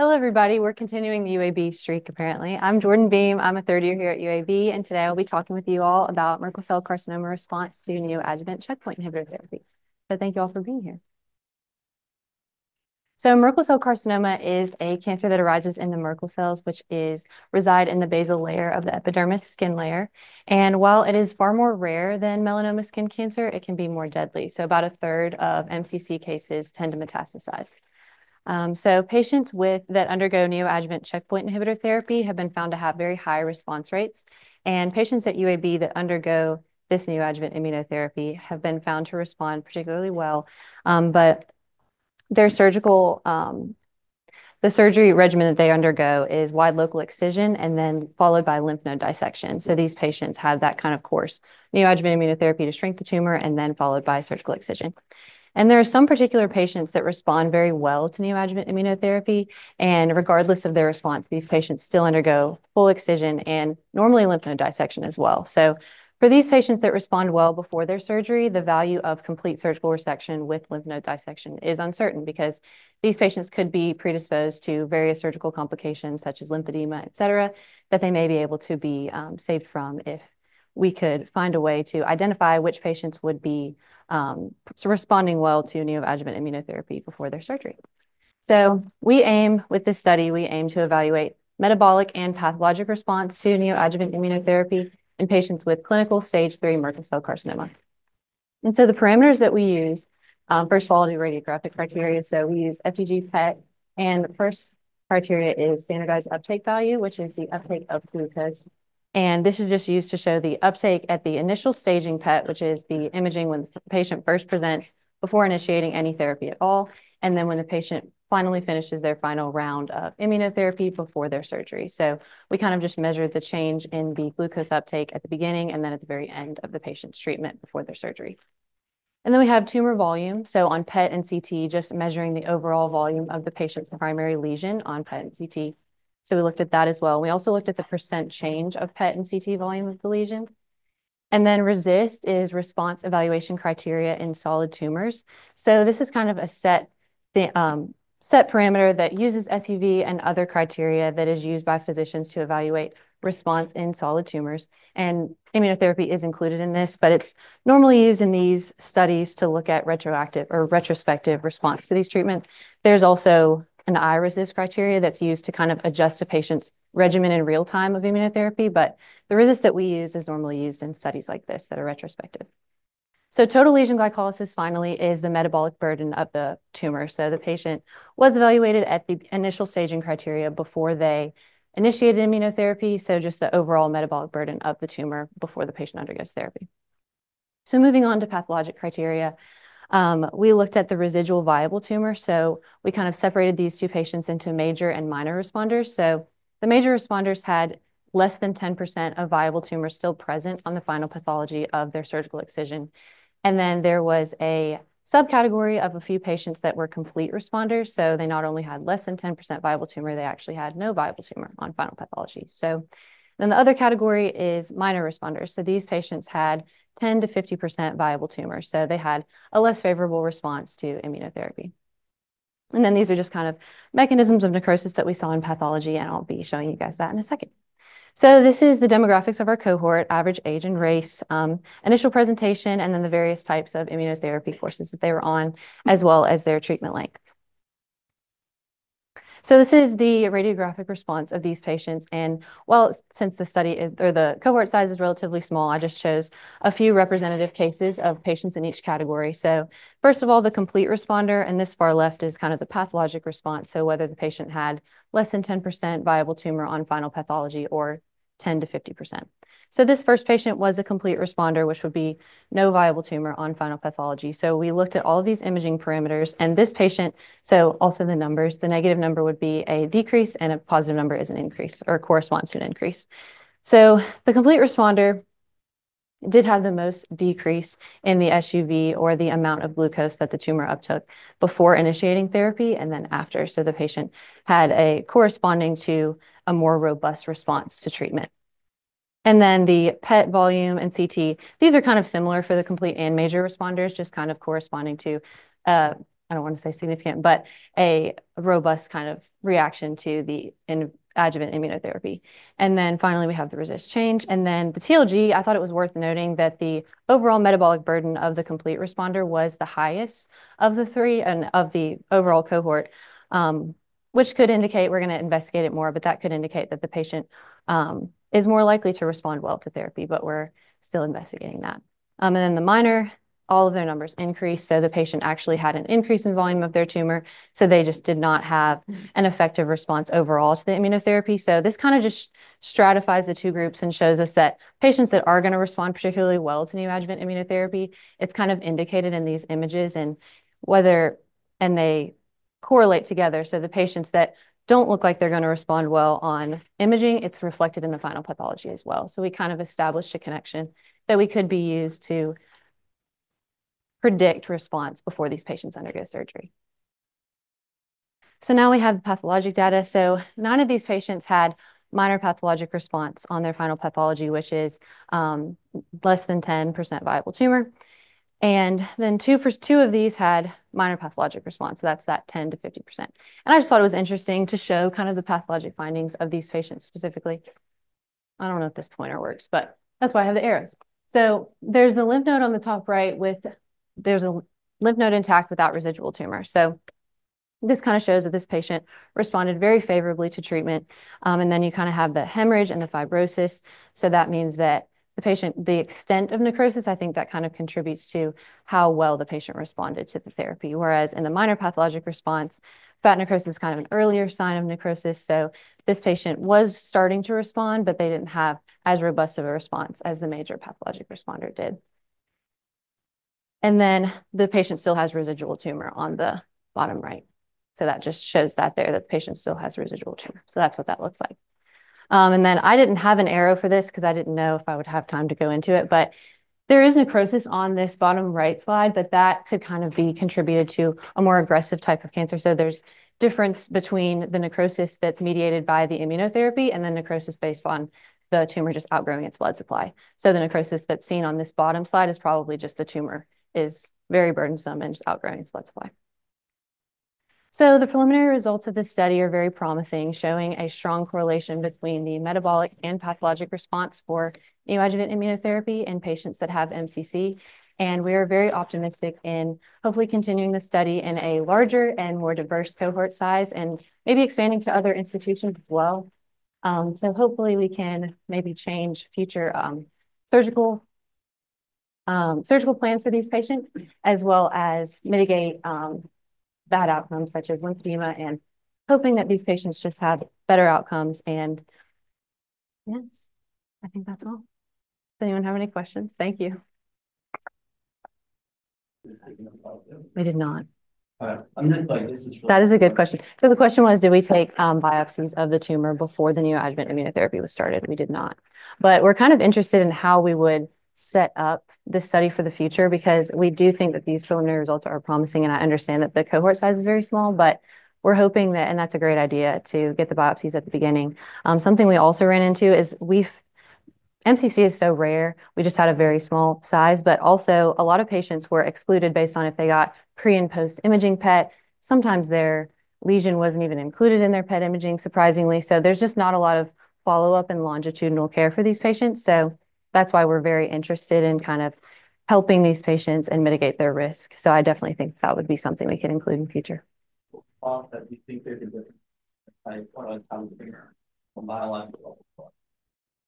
Hello, everybody. We're continuing the UAB streak, apparently. I'm Jordan Beam. I'm a third year here at UAB, and today I'll be talking with you all about Merkel cell carcinoma response to neoadjuvant checkpoint inhibitor therapy. So thank you all for being here. So Merkel cell carcinoma is a cancer that arises in the Merkel cells, which reside in the basal layer of the epidermis skin layer. And while it is far more rare than melanoma skin cancer, it can be more deadly. So about a third of MCC cases tend to metastasize. So patients that undergo neoadjuvant checkpoint inhibitor therapy have been found to have very high response rates. And patients at UAB that undergo this neoadjuvant immunotherapy have been found to respond particularly well. But their the surgery regimen that they undergo is wide local excision and then followed by lymph node dissection. So these patients have that kind of course, neoadjuvant immunotherapy to shrink the tumor and then followed by surgical excision. And there are some particular patients that respond very well to neoadjuvant immunotherapy. And regardless of their response, these patients still undergo full excision and normally lymph node dissection as well. So for these patients that respond well before their surgery, the value of complete surgical resection with lymph node dissection is uncertain because these patients could be predisposed to various surgical complications such as lymphedema, et cetera, that they may be able to be saved from if we could find a way to identify which patients would be responding well to neoadjuvant immunotherapy before their surgery. So with this study, we aim to evaluate metabolic and pathologic response to neoadjuvant immunotherapy in patients with clinical stage 3 Merkel cell carcinoma. And so the parameters that we use, first of all, I'll do radiographic criteria. So we use FDG PET, and the first criteria is standardized uptake value, which is the uptake of glucose. And this is just used to show the uptake at the initial staging PET, which is the imaging when the patient first presents before initiating any therapy at all, and then when the patient finally finishes their final round of immunotherapy before their surgery. So we kind of just measure the change in the glucose uptake at the beginning and then at the very end of the patient's treatment before their surgery. And then we have tumor volume. So on PET and CT, just measuring the overall volume of the patient's primary lesion on PET and CT. So we looked at that as well. We also looked at the % change of PET and CT volume of the lesion. And then RESIST is response evaluation criteria in solid tumors. So this is kind of a set parameter that uses SUV and other criteria that is used by physicians to evaluate response in solid tumors. And immunotherapy is included in this, but it's normally used in these studies to look at retroactive or retrospective response to these treatments. There's also an iRECIST criteria that's used to kind of adjust a patient's regimen in real time of immunotherapy, but the RESIST that we use is normally used in studies like this that are retrospective. So total lesion glycolysis finally is the metabolic burden of the tumor. So the patient was evaluated at the initial staging criteria before they initiated immunotherapy. So just the overall metabolic burden of the tumor before the patient undergoes therapy. So moving on to pathologic criteria, we looked at the residual viable tumor. So we kind of separated these two patients into major and minor responders. So the major responders had less than 10% of viable tumors still present on the final pathology of their surgical excision. And then there was a subcategory of a few patients that were complete responders. So they not only had less than 10% viable tumor, they actually had no viable tumor on final pathology. So then the other category is minor responders. So these patients had 10 to 50% viable tumor. So they had a less favorable response to immunotherapy. And then these are just kind of mechanisms of necrosis that we saw in pathology, and I'll be showing you guys that in a second. So this is the demographics of our cohort, average age and race, initial presentation, and then the various types of immunotherapy courses that they were on, as well as their treatment length. So this is the radiographic response of these patients. And since the study or the cohort size is relatively small, I just chose a few representative cases of patients in each category. So first of all, the complete responder, and this far left is kind of the pathologic response. So whether the patient had less than 10% viable tumor on final pathology or 10 to 50%. So this first patient was a complete responder, which would be no viable tumor on final pathology. So we looked at all of these imaging parameters, and this patient, so also the numbers, the negative number would be a decrease and a positive number is an increase or corresponds to an increase. So the complete responder did have the most decrease in the SUV or the amount of glucose that the tumor uptook before initiating therapy and then after. So the patient had a corresponding to a more robust response to treatment. And then the PET volume and CT, these are kind of similar for the complete and major responders, just kind of corresponding to I don't want to say significant, but a robust kind of reaction to the adjuvant immunotherapy. And then finally, we have the resist change. And then the TLG, I thought it was worth noting that the overall metabolic burden of the complete responder was the highest of the three and of the overall cohort, which could indicate, we're going to investigate it more, but that could indicate that the patient is more likely to respond well to therapy, but we're still investigating that. And then the minor, all of their numbers increased. So the patient actually had an increase in volume of their tumor. So they just did not have an effective response overall to the immunotherapy. So this kind of just stratifies the two groups and shows us that patients that are going to respond particularly well to neoadjuvant immunotherapy, it's kind of indicated in these images and they correlate together. So the patients that don't look like they're going to respond well on imaging, it's reflected in the final pathology as well. So we kind of established a connection that we could be used to predict response before these patients undergo surgery. So now we have pathologic data. So 9 of these patients had minor pathologic response on their final pathology, which is less than 10% viable tumor. And then two of these had minor pathologic response. So that's that 10 to 50%. And I just thought it was interesting to show kind of the pathologic findings of these patients specifically. I don't know if this pointer works, but that's why I have the arrows. So there's a lymph node on the top right there's a lymph node intact without residual tumor. So this kind of shows that this patient responded very favorably to treatment. And then you kind of have the hemorrhage and the fibrosis. So that means that the extent of necrosis, I think that kind of contributes to how well the patient responded to the therapy. Whereas in the minor pathologic response, fat necrosis is kind of an earlier sign of necrosis. So this patient was starting to respond, but they didn't have as robust of a response as the major pathologic responder did. And then the patient still has residual tumor on the bottom right. So that just shows that the patient still has residual tumor. So that's what that looks like. And then I didn't have an arrow for this because I didn't know if I would have time to go into it, but there is necrosis on this bottom right slide, but that could kind of be contributed to a more aggressive type of cancer. So there's difference between the necrosis that's mediated by the immunotherapy and then necrosis based on the tumor just outgrowing its blood supply. So the necrosis that's seen on this bottom slide is probably just the tumor is very burdensome and just outgrowing its blood supply. So the preliminary results of this study are very promising, showing a strong correlation between the metabolic and pathologic response for neoadjuvant immunotherapy in patients that have MCC. And we are very optimistic in hopefully continuing the study in a larger and more diverse cohort size and maybe expanding to other institutions as well. So hopefully we can maybe change future surgical plans for these patients, as well as mitigate bad outcomes such as lymphedema, and hoping that these patients just have better outcomes. And yes, I think that's all. Does anyone have any questions? Thank you. We did not. I'm just like, this is really that is a good question. So the question was, did we take biopsies of the tumor before the neoadjuvant immunotherapy was started? We did not. But we're kind of interested in how we would set up this study for the future, because we do think that these preliminary results are promising, and I understand that the cohort size is very small, but we're hoping that, and that's a great idea, to get the biopsies at the beginning. Something we also ran into is MCC is so rare, we just had a very small size, but also a lot of patients were excluded based on if they got pre and post imaging PET. Sometimes their lesion wasn't even included in their PET imaging, surprisingly. So there's just not a lot of follow-up and longitudinal care for these patients. So that's why we're very interested in kind of helping these patients and mitigate their risk. So I definitely think that would be something we could include in future. that you think there's a difference, like what I was telling you from biological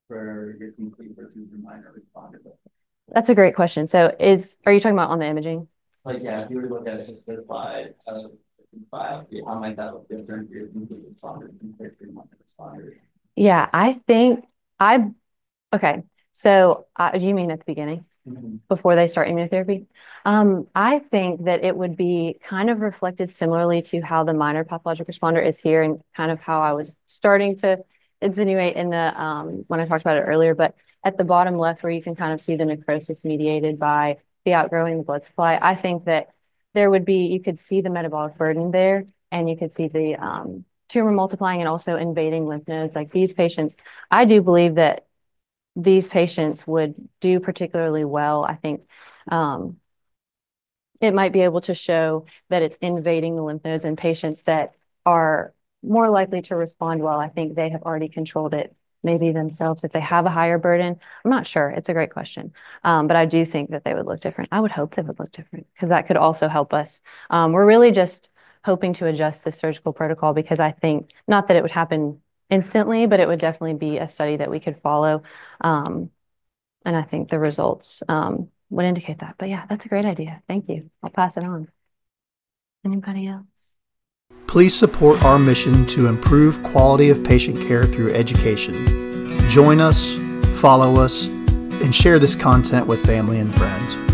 for your complete versus your minor responder. That's a great question. So are you talking about on the imaging? Like, yeah, if you were to look at it just the slide of biopsy, how might that look different for your complete responder compared to your minor responder? Yeah, I think okay. So do you mean at the beginning, before they start immunotherapy? I think that it would be kind of reflected similarly to how the minor pathologic responder is here, and kind of how I was starting to insinuate in the when I talked about it earlier. But at the bottom left, where you can kind of see the necrosis mediated by the outgrowing the blood supply, I think that you could see the metabolic burden there, and you could see the tumor multiplying and also invading lymph nodes. Like these patients, I do believe that these patients would do particularly well, I think, it might be able to show that it's invading the lymph nodes in patients that are more likely to respond well. I think they have already controlled it maybe themselves if they have a higher burden. I'm not sure. It's a great question. But I do think that they would look different. I would hope they would look different because that could also help us. We're really just hoping to adjust the surgical protocol because I think not that it would happen instantly, but it would definitely be a study that we could follow. And I think the results would indicate that. But yeah, that's a great idea. Thank you. I'll pass it on. Anybody else? Please support our mission to improve quality of patient care through education. Join us, follow us, and share this content with family and friends.